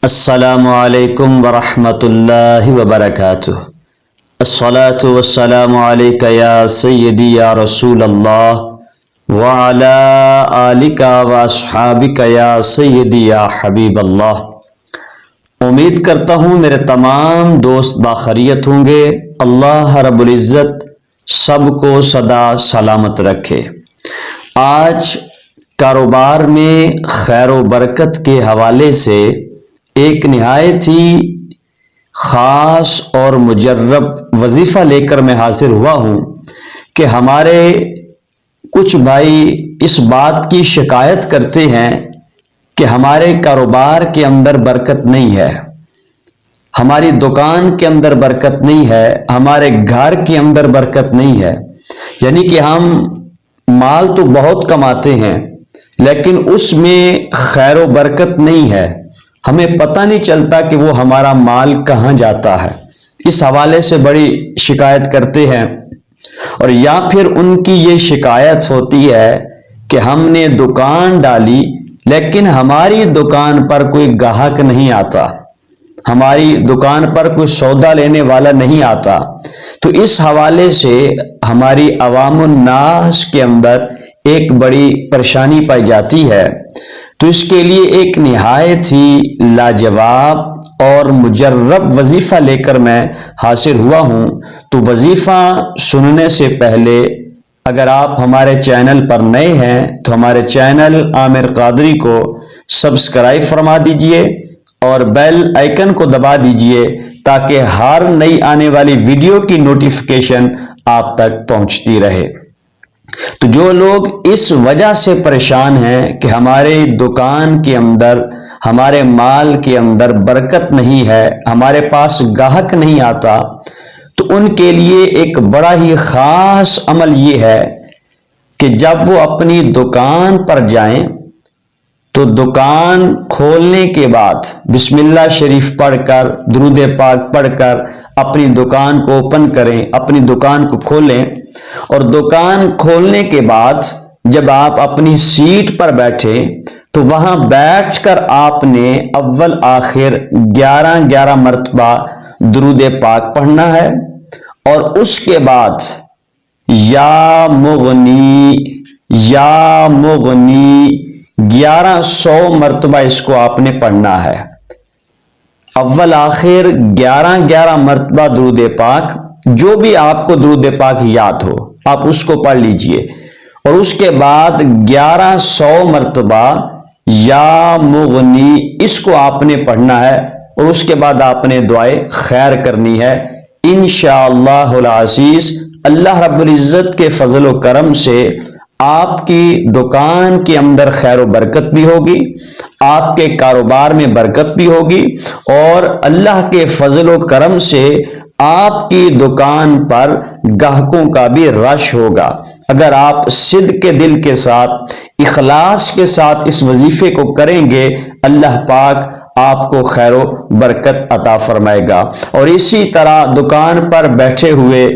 السلام علیکم ورحمۃ اللہ وبرکاتہ۔ الصلاۃ والسلام علیک یا سیدی یا رسول اللہ وعلی آلک واصحابک یا سیدی یا حبیب اللہ۔ امید کرتا ہوں میرے تمام دوست باخیریت ہوں گے۔ اللہ رب العزت سب کو سدا سلامت رکھے۔ آج کاروبار میں خیر و برکت کے حوالے سے ایک نہایت ہی خاص اور مجرب وظیفہ لے کر میں حاضر ہوا ہوں کہ ہمارے کچھ بھائی اس بات کی شکایت کرتے ہیں کہ ہمارے کاروبار کے اندر برکت نہیں ہے، ہماری دکان کے اندر برکت نہیں ہے، ہمارے گھر کے اندر برکت نہیں ہے۔ یعنی کہ ہم مال تو بہت کماتے ہیں لیکن اس میں خیر و برکت نہیں ہے، ہمیں پتہ نہیں چلتا کہ وہ ہمارا مال کہاں جاتا ہے۔ اس حوالے سے بڑی شکایت کرتے ہیں، اور یا پھر ان کی یہ شکایت ہوتی ہے کہ ہم نے دکان ڈالی لیکن ہماری دکان پر کوئی گاہک نہیں آتا، ہماری دکان پر کوئی سودا لینے والا نہیں آتا۔ تو اس حوالے سے ہماری عوام الناس کے اندر ایک بڑی پریشانی پائی جاتی ہے۔ تو اس کے لیے ایک نہایت ہی لاجواب اور مجرب وظیفہ لے کر میں حاضر ہوا ہوں۔ تو وظیفہ سننے سے پہلے اگر آپ ہمارے چینل پر نئے ہیں تو ہمارے چینل عامر قادری کو سبسکرائب فرما دیجئے اور بیل آئیکن کو دبا دیجئے تاکہ ہر نئی آنے والی ویڈیو کی نوٹیفیکیشن آپ تک پہنچتی رہے۔ تو جو لوگ اس وجہ سے پریشان ہیں کہ ہمارے دکان کے اندر، ہمارے مال کے اندر برکت نہیں ہے، ہمارے پاس گاہک نہیں آتا، تو ان کے لیے ایک بڑا ہی خاص عمل یہ ہے کہ جب وہ اپنی دکان پر جائیں تو دکان کھولنے کے بعد بسم اللہ شریف پڑھ کر، درود پاک پڑھ کر اپنی دکان کو اوپن کریں، اپنی دکان کو کھولیں، اور دکان کھولنے کے بعد جب آپ اپنی سیٹ پر بیٹھے تو وہاں بیٹھ کر آپ نے اول آخر 11 مرتبہ درود پاک پڑھنا ہے، اور اس کے بعد یا مغنی 1100 مرتبہ اس کو آپ نے پڑھنا ہے۔ اول آخر 11 مرتبہ درود پاک، جو بھی آپ کو درود پاک یاد ہو آپ اس کو پڑھ لیجئے، اور اس کے بعد 1100 مرتبہ یا مغنی اس کو آپ نے پڑھنا ہے، اور اس کے بعد آپ نے دعائے خیر کرنی ہے۔ انشاءاللہ العزیز اللہ رب العزت کے فضل و کرم سے آپ کی دکان کے اندر خیر و برکت بھی ہوگی، آپ کے کاروبار میں برکت بھی ہوگی، اور اللہ کے فضل و کرم سے آپ کی دکان پر گاہکوں کا بھی رش ہوگا۔ اگر آپ صدق کے دل کے ساتھ، اخلاص کے ساتھ اس وظیفے کو کریں گے، اللہ پاک آپ کو خیر و برکت عطا فرمائے گا۔ اور اسی طرح دکان پر بیٹھے ہوئے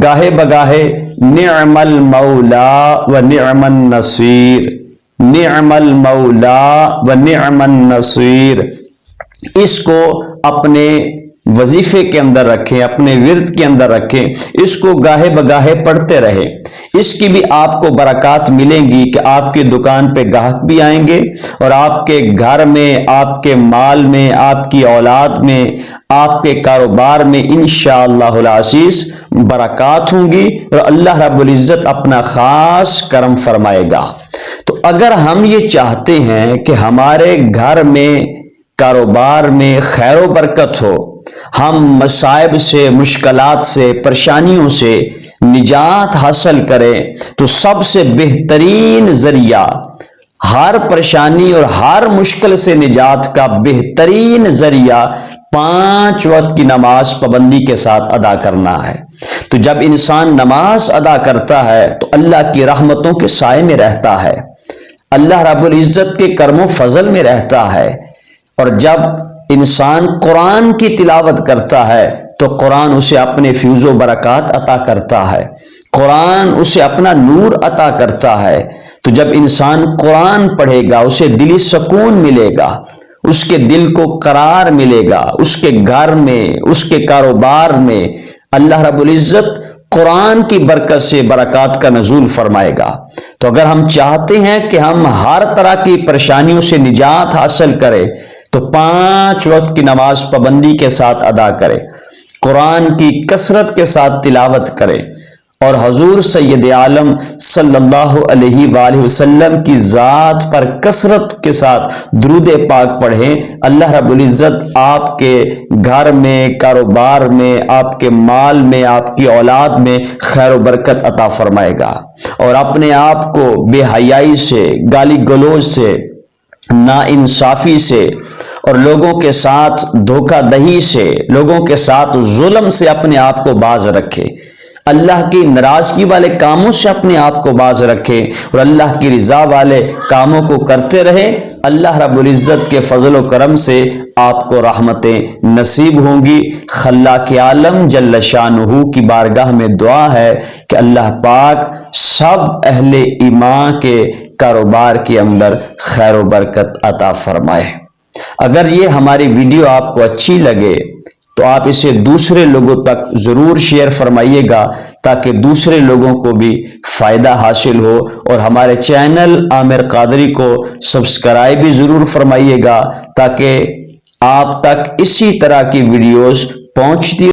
گاہے بگاہے نعم المولا و نعم النصیر، نعم المولا و نعم النصیر، اس کو اپنے وظیفے کے اندر رکھیں، اپنے ورد کے اندر رکھیں، اس کو گاہے بگاہے پڑھتے رہیں۔ اس کی بھی آپ کو برکات ملیں گی کہ آپ کی دکان پہ گاہک بھی آئیں گے، اور آپ کے گھر میں، آپ کے مال میں، آپ کی اولاد میں، آپ کے کاروبار میں انشاءاللہ العزیز برکات ہوں گی، اور اللہ رب العزت اپنا خاص کرم فرمائے گا۔ تو اگر ہم یہ چاہتے ہیں کہ ہمارے گھر میں، کاروبار میں خیر و برکت ہو، ہم مصائب سے، مشکلات سے، پریشانیوں سے نجات حاصل کریں، تو سب سے بہترین ذریعہ، ہر پریشانی اور ہر مشکل سے نجات کا بہترین ذریعہ 5 وقت کی نماز پابندی کے ساتھ ادا کرنا ہے۔ تو جب انسان نماز ادا کرتا ہے تو اللہ کی رحمتوں کے سائے میں رہتا ہے، اللہ رب العزت کے کرم و فضل میں رہتا ہے، اور جب انسان قرآن کی تلاوت کرتا ہے تو قرآن اسے اپنے فیض و برکات عطا کرتا ہے، قرآن اسے اپنا نور عطا کرتا ہے۔ تو جب انسان قرآن پڑھے گا اسے دلی سکون ملے گا، اس کے دل کو قرار ملے گا، اس کے گھر میں، اس کے کاروبار میں اللہ رب العزت قرآن کی برکت سے برکات کا نزول فرمائے گا۔ تو اگر ہم چاہتے ہیں کہ ہم ہر طرح کی پریشانیوں سے نجات حاصل کریں تو 5 وقت کی نماز پابندی کے ساتھ ادا کریں، قرآن کی کثرت کے ساتھ تلاوت کریں، اور حضور سید عالم صلی اللہ علیہ وآلہ وسلم کی ذات پر کثرت کے ساتھ درود پاک پڑھیں۔ اللہ رب العزت آپ کے گھر میں، کاروبار میں، آپ کے مال میں، آپ کی اولاد میں خیر و برکت عطا فرمائے گا، اور اپنے آپ کو بے حیائی سے، گالی گلوچ سے، ناانصافی سے، اور لوگوں کے ساتھ دھوکہ دہی سے، لوگوں کے ساتھ ظلم سے اپنے آپ کو باز رکھے، اللہ کی ناراضگی والے کاموں سے اپنے آپ کو باز رکھے، اور اللہ کی رضا والے کاموں کو کرتے رہے۔ اللہ رب العزت کے فضل و کرم سے آپ کو رحمتیں نصیب ہوں گی۔ خلاق عالم جل شانہ کی بارگاہ میں دعا ہے کہ اللہ پاک سب اہل ایمان کے کاروبار کے اندر خیر و برکت عطا فرمائے۔ اگر یہ ہماری ویڈیو آپ کو اچھی لگے تو آپ اسے دوسرے لوگوں تک ضرور شیئر فرمائیے گا، تاکہ دوسرے لوگوں کو بھی فائدہ حاصل ہو، اور ہمارے چینل عامر قادری کو سبسکرائب بھی ضرور فرمائیے گا، تاکہ آپ تک اسی طرح کی ویڈیوز پہنچتی